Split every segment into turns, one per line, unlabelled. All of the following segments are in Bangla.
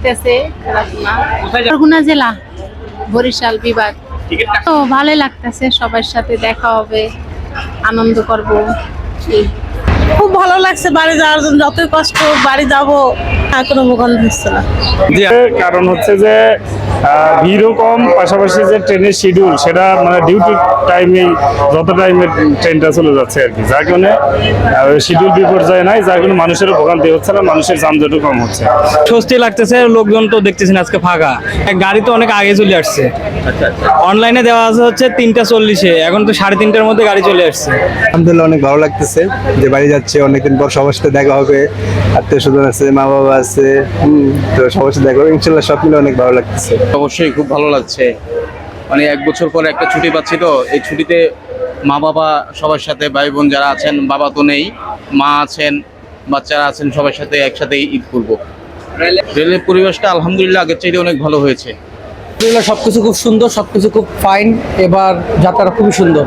লাগতেছে, খারাপ না। বরগুনা জেলা, বরিশাল বিভাগ। তো ভালোই লাগতেছে, সবার সাথে দেখা হবে, আনন্দ করব।
খুব ভালো লাগছে বাড়ি যাওয়ার জন্য, যতই কষ্ট বাড়ি যাবো আর কোনো গন্ধ হচ্ছে না।
কারণ হচ্ছে যে ভিড়ও কম, পাশাপাশি যে ট্রেনের শিডিউল সেটা মানে ডিউটি টাইমে যত টাইমে ট্রেনটা চলে যাচ্ছে আর কি, যার কারণে শিডিউল বিপর্যয় নাই, যার কারণে মানুষের ভোগান্তি হচ্ছে না, মানুষের যানজটও কম হচ্ছে।
স্বস্তি লাগতেছে, লোকজন তো দেখতেছেন আজকে ফাঁকা, গাড়ি তো অনেক আগে চলে আসছে। অনলাইনে দেওয়া আছে হচ্ছে 3:40, এখন তো 3:30টার মধ্যে গাড়ি চলে আসছে।
আলহামদুলিল্লাহ অনেক ভালো লাগতেছে যে বাড়ি যাচ্ছে, অনেকদিন পর সবার সাথে দেখা হবে, আত্মীয় স্বজন আছে, মা বাবা আছে, তো সবার সাথে দেখা হবে ইনশাল্লাহ, সব মিলে অনেক ভালো লাগতেছে।
অবশ্যই খুব ভালো লাগছে, মানে 1 বছর পরে একটা ছুটি পাচ্ছি, তো এই ছুটিতে মা বাবা সবার সাথে, ভাই বোন যারা আছেন, বাবা তো নেই, মা আছেন, বাচ্চারা আছেন, সবার সাথে একসাথে ঈদ করবো। রেলের পরিবেশটা আলহামদুলিল্লাহ আগের চাইতে অনেক ভালো হয়েছে।
সবকিছু খুব সুন্দর, সবকিছু খুব ফাইন। এবার যাত্রাটা খুবই সুন্দর,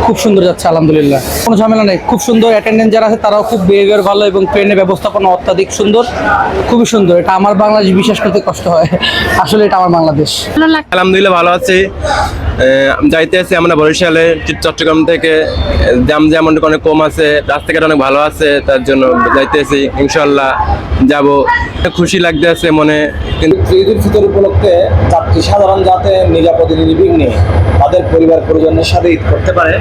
খুব সুন্দর যাচ্ছে আলহামদুলিল্লাহ, কোনো ঝামেলা নেই, খুব সুন্দর। অ্যাটেন্ডেন্ট যারা আছে তারাও খুব বিহেভিয়ার ভালো, এবং ট্রেনের ব্যবস্থাপনা অত্যাধিক সুন্দর, খুবই সুন্দর। এটা আমার বাংলাদেশ বিশ্বাস করতে কষ্ট হয়, আসলে এটা আমার বাংলাদেশ।
আলহামদুলিল্লাহ ভালো আছি। যাইতে আছি আমরা বরিশালে, চট্টগ্রাম থেকে। দাম যেমন অনেক কম আছে, রাস্তাঘাট অনেক ভালো আছে, তার জন্য যাইতেছি, ইনশাল্লাহ যাব। খুশি লাগতে আছে মনে।
কিন্তু ঈদুল ফিতর উপলক্ষে সাধারণ যাতে নিরাপদে নির্বিঘ্নে তাদের পরিবার পরিজনের সাথে ঈদ করতে পারে,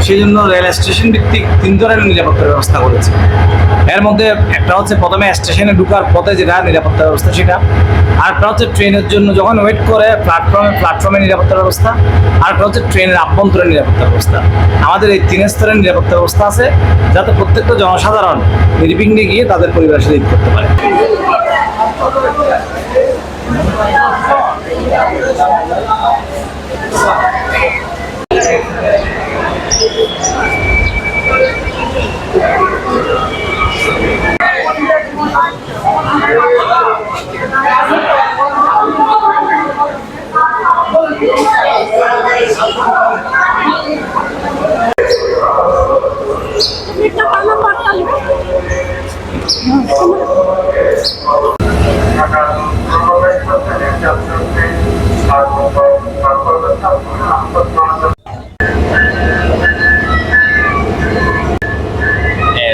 সেই জন্য রেল স্টেশন ভিত্তিক 3 ধরনের নিরাপত্তার ব্যবস্থা করেছে। এর মধ্যে একটা হচ্ছে প্রথমে স্টেশনে ঢোকার পথে যেটা নিরাপত্তা ব্যবস্থা সেটা, আরেকটা হচ্ছে ট্রেনের জন্য যখন ওয়েট করে প্ল্যাটফর্মে নিরাপত্তা ব্যবস্থা, আরেকটা হচ্ছে ট্রেনের আভ্যন্তরীণ নিরাপত্তা ব্যবস্থা। আমাদের এই 3 স্তরের নিরাপত্তা ব্যবস্থা আছে, যাতে প্রত্যেকটা জনসাধারণ নির্বিঘ্নে গিয়ে তাদের পরিবারের সাথে ঈদ করতে পারে।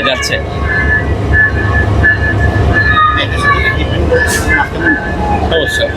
যাচ্ছে অবশ্যই।